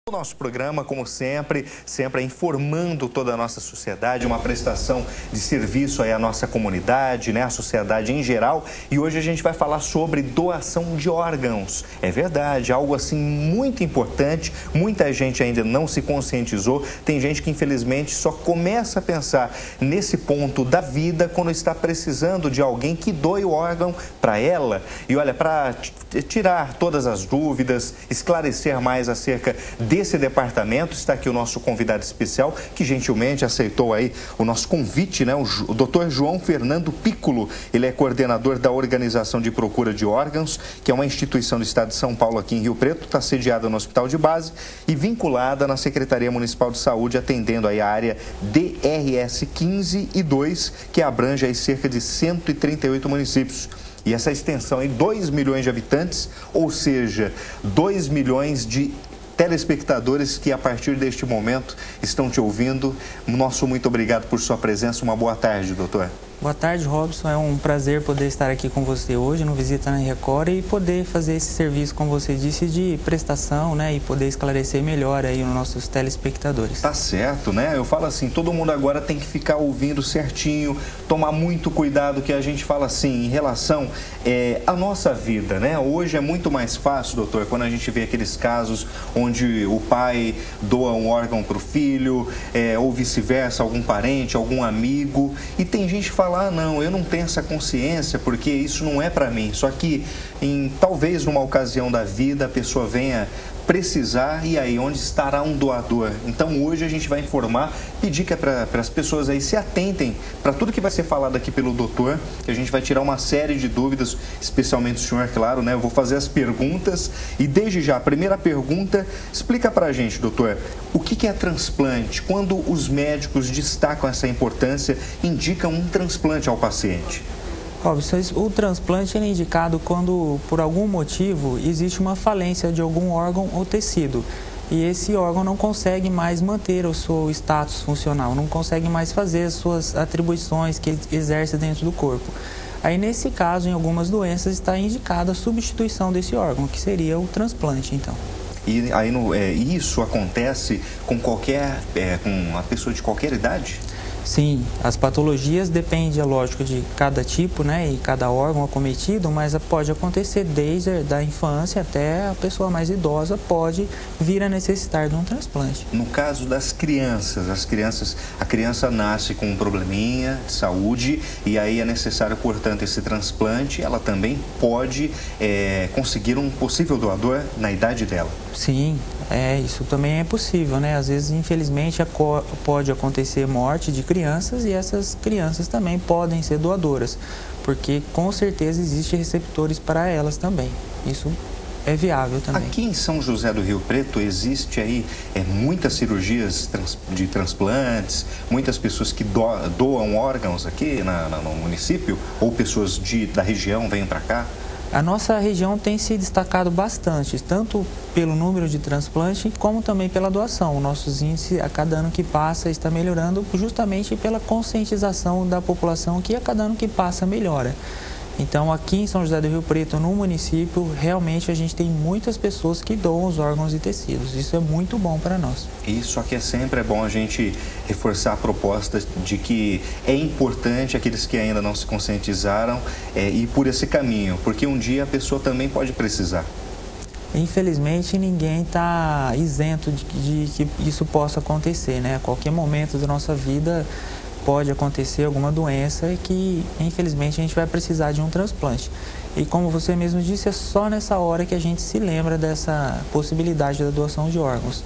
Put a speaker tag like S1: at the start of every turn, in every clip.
S1: O nosso programa, como sempre é informando toda a nossa sociedade, uma prestação de serviço aí à nossa comunidade, né, à sociedade em geral. E hoje a gente vai falar sobre doação de órgãos. É verdade, algo assim muito importante. Muita gente ainda não se conscientizou. Tem gente que infelizmente só começa a pensar nesse ponto da vida quando está precisando de alguém que doe o órgão para ela. E olha, para tirar todas as dúvidas, esclarecer mais acerca desse departamento, está aqui o nosso convidado especial, que gentilmente aceitou aí o nosso convite, né? O Dr. João Fernando Piccolo. Ele é coordenador da Organização de Procura de Órgãos, que é uma instituição do estado de São Paulo aqui em Rio Preto, está sediada no Hospital de Base e vinculada na Secretaria Municipal de Saúde, atendendo aí a área DRS 15 e 2, que abrange aí cerca de 138 municípios. E essa extensão em 2 milhões de habitantes, ou seja, 2 milhões de telespectadores que a partir deste momento estão te ouvindo. Nosso muito obrigado por sua presença. Uma boa tarde, doutor.
S2: Boa tarde, Robson. É um prazer poder estar aqui com você hoje no Visita na Record e poder fazer esse serviço, como você disse, de prestação, né? E poder esclarecer melhor aí os nossos telespectadores.
S1: Tá certo, né? Eu falo assim, todo mundo agora tem que ficar ouvindo certinho, tomar muito cuidado, que a gente fala assim, em relação à nossa vida, né? Hoje é muito mais fácil, doutor, quando a gente vê aqueles casos onde o pai doa um órgão para o filho, ou vice-versa, algum parente, algum amigo, e tem gente que fala, ah, não, eu não tenho essa consciência porque isso não é para mim. Só que talvez numa ocasião da vida a pessoa venha precisar, e aí onde estará um doador? Então hoje a gente vai informar, pedir que para as pessoas aí se atentem para tudo que vai ser falado aqui pelo doutor, que a gente vai tirar uma série de dúvidas, especialmente o senhor, claro, né? Eu vou fazer as perguntas e desde já, a primeira pergunta, explica para a gente, doutor, o que é transplante? Quando os médicos destacam essa importância, indicam um transplante ao paciente?
S2: Robson, o transplante é indicado quando, por algum motivo, existe uma falência de algum órgão ou tecido e esse órgão não consegue mais manter o seu status funcional, não consegue mais fazer as suas atribuições que ele exerce dentro do corpo. Aí, nesse caso, em algumas doenças, está indicada a substituição desse órgão, que seria o transplante, então.
S1: E aí, isso acontece com com uma pessoa de qualquer idade?
S2: Sim, as patologias dependem, é lógico, de cada tipo, né, e cada órgão acometido, mas pode acontecer desde a infância até a pessoa mais idosa pode vir a necessitar de um transplante.
S1: No caso das crianças, a criança nasce com um probleminha de saúde e aí é necessário, portanto, esse transplante, ela também pode conseguir um possível doador na idade dela.
S2: Sim, isso também é possível, né? Às vezes, infelizmente, pode acontecer morte de crianças e essas crianças também podem ser doadoras, porque com certeza existem receptores para elas também. Isso é viável também.
S1: Aqui em São José do Rio Preto existe aí muitas cirurgias de transplantes, muitas pessoas que doam órgãos aqui no município, ou pessoas da região vêm para cá?
S2: A nossa região tem se destacado bastante, tanto pelo número de transplante, como também pela doação. O nosso índice, a cada ano que passa, está melhorando justamente pela conscientização da população, que a cada ano que passa melhora. Então, aqui em São José do Rio Preto, no município, realmente a gente tem muitas pessoas que doam os órgãos e tecidos. Isso é muito bom para nós.
S1: Isso aqui sempre é bom a gente reforçar a proposta de que é importante aqueles que ainda não se conscientizaram ir por esse caminho, porque um dia a pessoa também pode precisar.
S2: Infelizmente, ninguém está isento de que isso possa acontecer, né? A qualquer momento da nossa vida pode acontecer alguma doença e que, infelizmente, a gente vai precisar de um transplante. E como você mesmo disse, é só nessa hora que a gente se lembra dessa possibilidade da doação de órgãos.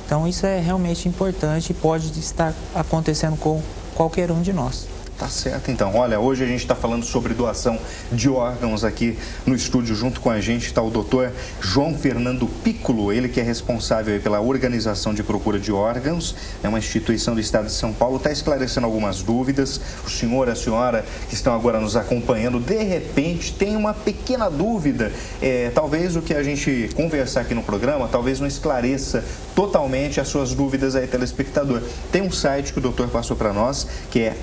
S2: Então, isso é realmente importante e pode estar acontecendo com qualquer um de nós.
S1: Tá certo, então. Olha, hoje a gente está falando sobre doação de órgãos aqui no estúdio. Junto com a gente está o doutor João Fernando Piccolo, ele que é responsável pela Organização de Procura de Órgãos, é uma instituição do estado de São Paulo, está esclarecendo algumas dúvidas. O senhor e a senhora que estão agora nos acompanhando, de repente tem uma pequena dúvida, talvez o que a gente conversar aqui no programa, talvez não esclareça totalmente as suas dúvidas aí, telespectador. Tem um site que o doutor passou para nós, que é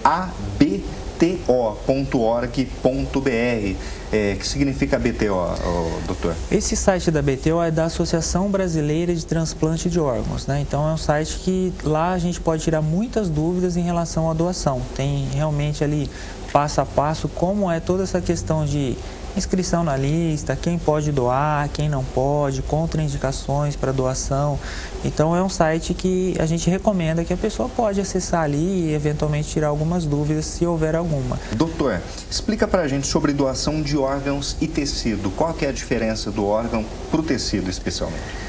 S1: que significa BTO, doutor?
S2: Esse site da BTO é da Associação Brasileira de Transplante de Órgãos, né? Então é um site que lá a gente pode tirar muitas dúvidas em relação à doação. Tem realmente ali passo a passo como é toda essa questão de inscrição na lista, quem pode doar, quem não pode, contraindicações para doação. Então é um site que a gente recomenda que a pessoa pode acessar ali e eventualmente tirar algumas dúvidas se houver alguma.
S1: Doutor, explica para a gente sobre doação de órgãos e tecido. Qual que é a diferença do órgão para o tecido especialmente?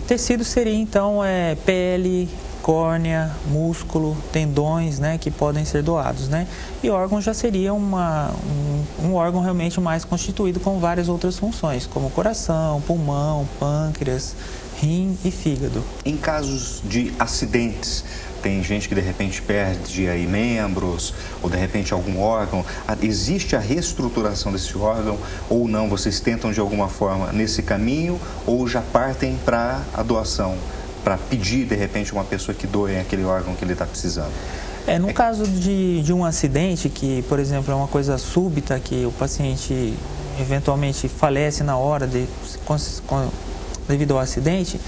S2: Tecido seria então pele, córnea, músculo, tendões, né, que podem ser doados, né? E órgão já seria um órgão realmente mais constituído com várias outras funções, como coração, pulmão, pâncreas, rim e fígado.
S1: Em casos de acidentes, tem gente que de repente perde aí membros ou de repente algum órgão. Existe a reestruturação desse órgão ou não? Vocês tentam de alguma forma nesse caminho ou já partem para a doação? Para pedir, de repente, uma pessoa que doe aquele órgão que ele está precisando?
S2: No caso de um acidente, que, por exemplo, é uma coisa súbita, que o paciente eventualmente falece na hora devido ao acidente,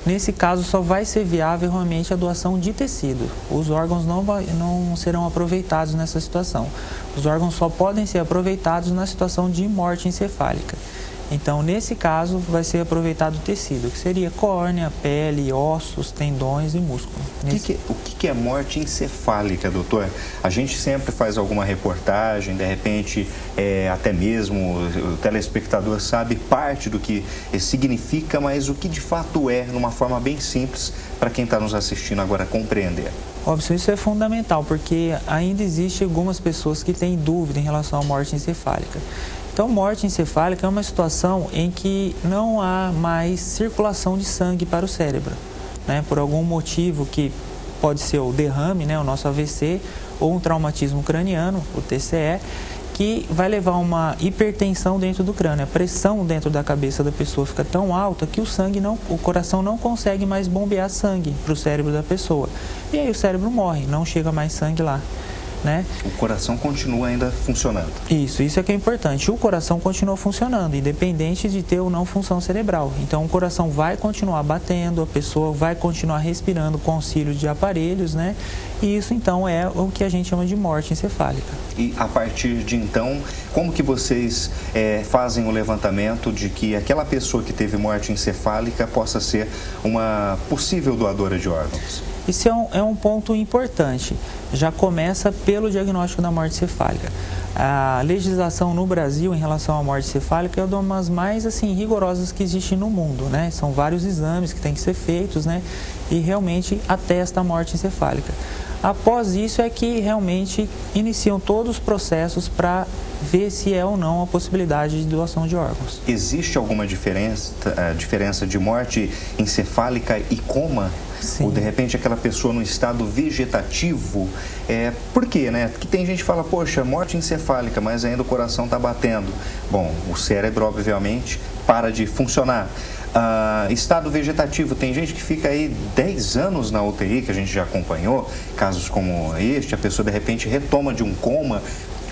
S2: nesse caso só vai ser viável realmente a doação de tecido. Os órgãos não serão aproveitados nessa situação. Os órgãos só podem ser aproveitados na situação de morte encefálica. Então, nesse caso, vai ser aproveitado o tecido, que seria córnea, pele, ossos, tendões e músculo.
S1: O que é morte encefálica, doutor? A gente sempre faz alguma reportagem, de repente, até mesmo o telespectador sabe parte do que significa, mas o que de fato é, numa forma bem simples, para quem está nos assistindo agora compreender.
S2: Óbvio, isso é fundamental, porque ainda existe algumas pessoas que têm dúvida em relação à morte encefálica. Então, morte encefálica é uma situação em que não há mais circulação de sangue para o cérebro, né? Por algum motivo que pode ser o derrame, né? O nosso AVC, ou um traumatismo craniano, o TCE, que vai levar a uma hipertensão dentro do crânio. A pressão dentro da cabeça da pessoa fica tão alta que o coração não consegue mais bombear sangue para o cérebro da pessoa. E aí o cérebro morre, não chega mais sangue lá, né?
S1: O coração continua ainda funcionando.
S2: Isso é que é importante. O coração continua funcionando, independente de ter ou não função cerebral. Então, o coração vai continuar batendo, a pessoa vai continuar respirando com auxílio de aparelhos, né? E isso, então, é o que a gente chama de morte encefálica.
S1: E, a partir de então, como que vocês fazem o levantamento de que aquela pessoa que teve morte encefálica possa ser uma possível doadora de órgãos?
S2: Isso é um ponto importante. Já começa pelo diagnóstico da morte encefálica. A legislação no Brasil em relação à morte encefálica é uma das mais rigorosas que existe no mundo, né? São vários exames que têm que ser feitos, né? E realmente atesta a morte encefálica. Após isso é que realmente iniciam todos os processos para ver se é ou não a possibilidade de doação de órgãos.
S1: Existe alguma diferença de morte encefálica e coma?
S2: Sim.
S1: Ou de repente aquela pessoa no estado vegetativo? Por quê, né? Porque tem gente que fala, poxa, morte encefálica, mas ainda o coração está batendo. Bom, o cérebro, obviamente, para de funcionar. Estado vegetativo, tem gente que fica aí 10 anos na UTI, que a gente já acompanhou, casos como este, a pessoa de repente retoma de um coma.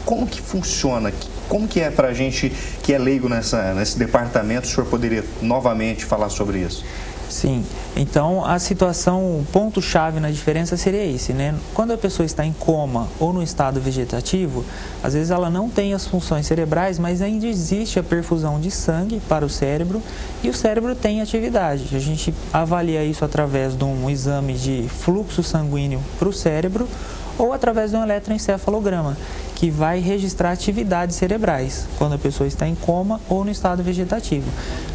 S1: Como que funciona? Como que é para a gente que é leigo nesse departamento? O senhor poderia novamente falar sobre isso?
S2: Sim, então a situação, o ponto-chave na diferença seria esse, né? Quando a pessoa está em coma ou no estado vegetativo, às vezes ela não tem as funções cerebrais, mas ainda existe a perfusão de sangue para o cérebro e o cérebro tem atividade. A gente avalia isso através de um exame de fluxo sanguíneo para o cérebro ou através de um eletroencefalograma, que vai registrar atividades cerebrais, quando a pessoa está em coma ou no estado vegetativo.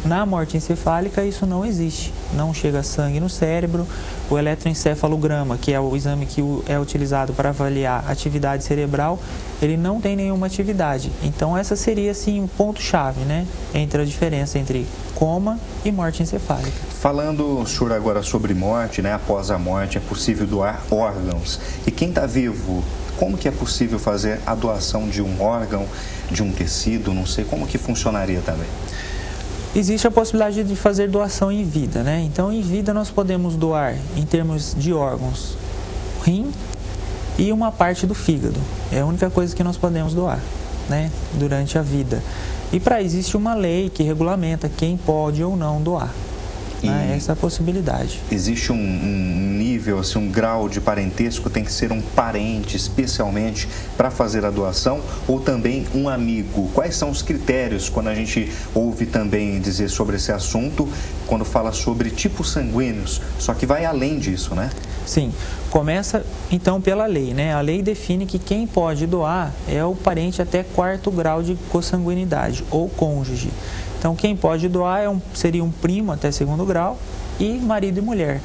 S2: Na morte encefálica, isso não existe, não chega sangue no cérebro. O eletroencefalograma, que é o exame que é utilizado para avaliar a atividade cerebral, ele não tem nenhuma atividade. Então, essa seria, assim, um ponto-chave, né, entre a diferença entre coma e morte encefálica.
S1: Falando, senhor, agora sobre morte, né, após a morte, é possível doar órgãos. E quem está vivo, como que é possível fazer a doação de um órgão, de um tecido, não sei, como que funcionaria também?
S2: Existe a possibilidade de fazer doação em vida, né? Então, em vida nós podemos doar, em termos de órgãos, rim, e uma parte do fígado. É a única coisa que nós podemos doar, né, durante a vida. E para isso existe uma lei que regulamenta quem pode ou não doar. Essa é a possibilidade.
S1: Existe um nível, assim, um grau de parentesco, tem que ser um parente especialmente para fazer a doação ou também um amigo? Quais são os critérios quando a gente ouve também dizer sobre esse assunto, quando fala sobre tipos sanguíneos, só que vai além disso, né?
S2: Sim, começa então pela lei, né? A lei define que quem pode doar é o parente até 4º grau de consanguinidade ou cônjuge. Então, quem pode doar seria um primo até 2º grau e marido e mulher.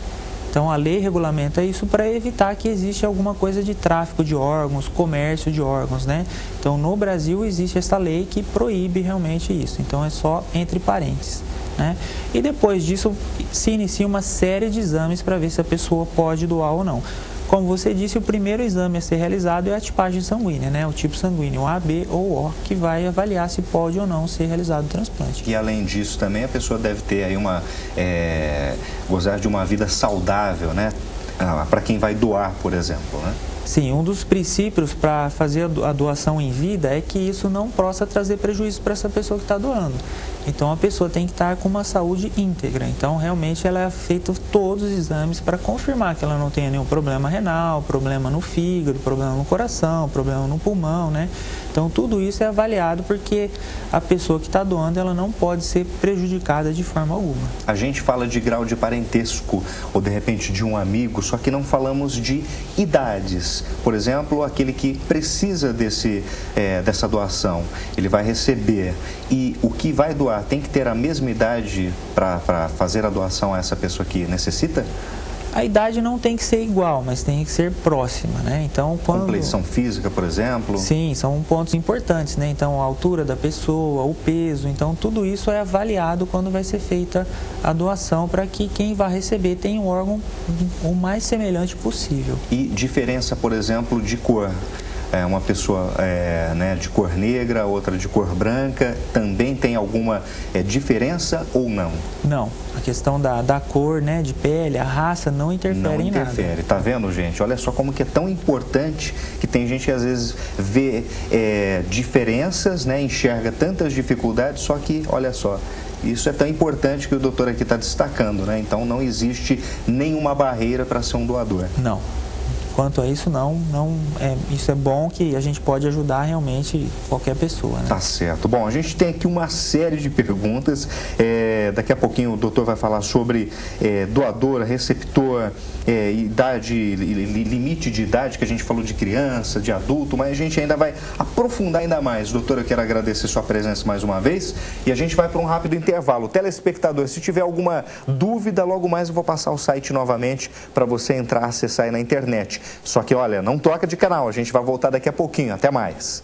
S2: Então, a lei regulamenta isso para evitar que exista alguma coisa de tráfico de órgãos, comércio de órgãos, né? Então, no Brasil existe essa lei que proíbe realmente isso. Então, é só entre parentes, né? E depois disso, se inicia uma série de exames para ver se a pessoa pode doar ou não. Como você disse, o primeiro exame a ser realizado é a tipagem sanguínea, né? O tipo sanguíneo A, B ou O, que vai avaliar se pode ou não ser realizado o transplante.
S1: E além disso também a pessoa deve ter aí gozar de uma vida saudável, né? Para quem vai doar, por exemplo, né?
S2: Sim, um dos princípios para fazer a doação em vida é que isso não possa trazer prejuízo para essa pessoa que está doando. Então, a pessoa tem que estar com uma saúde íntegra. Então, realmente, ela é feita todos os exames para confirmar que ela não tenha nenhum problema renal, problema no fígado, problema no coração, problema no pulmão, né? Então, tudo isso é avaliado porque a pessoa que está doando, ela não pode ser prejudicada de forma alguma.
S1: A gente fala de grau de parentesco ou, de repente, de um amigo, só que não falamos de idades. Por exemplo, aquele que precisa dessa doação, ele vai receber e o que vai doar tem que ter a mesma idade para fazer a doação a essa pessoa que necessita?
S2: A idade não tem que ser igual, mas tem que ser próxima, né? Então,
S1: Compleição física, por exemplo?
S2: Sim, são pontos importantes, né? Então, a altura da pessoa, o peso, então tudo isso é avaliado quando vai ser feita a doação para que quem vai receber tenha um órgão o mais semelhante possível.
S1: E diferença, por exemplo, de cor? Uma pessoa de cor negra, outra de cor branca, também tem alguma diferença ou não?
S2: Não, a questão da cor, né, de pele, a raça não interfere em nada.
S1: Não interfere, tá vendo, gente? Olha só como que é tão importante que tem gente que às vezes vê diferenças, né, enxerga tantas dificuldades, só que, olha só, isso é tão importante que o doutor aqui está destacando, né? Então não existe nenhuma barreira para ser um doador.
S2: Não. Quanto a isso, isso é bom que a gente pode ajudar realmente qualquer pessoa, né?
S1: Tá certo. Bom, a gente tem aqui uma série de perguntas. Daqui a pouquinho o doutor vai falar sobre doador, receptor, idade, limite de idade, que a gente falou de criança, de adulto, mas a gente ainda vai aprofundar ainda mais. Doutor, eu quero agradecer sua presença mais uma vez e a gente vai para um rápido intervalo. Telespectador, se tiver alguma dúvida, logo mais eu vou passar o site novamente para você entrar, acessar aí na internet. Só que, olha, não troca de canal, a gente vai voltar daqui a pouquinho. Até mais.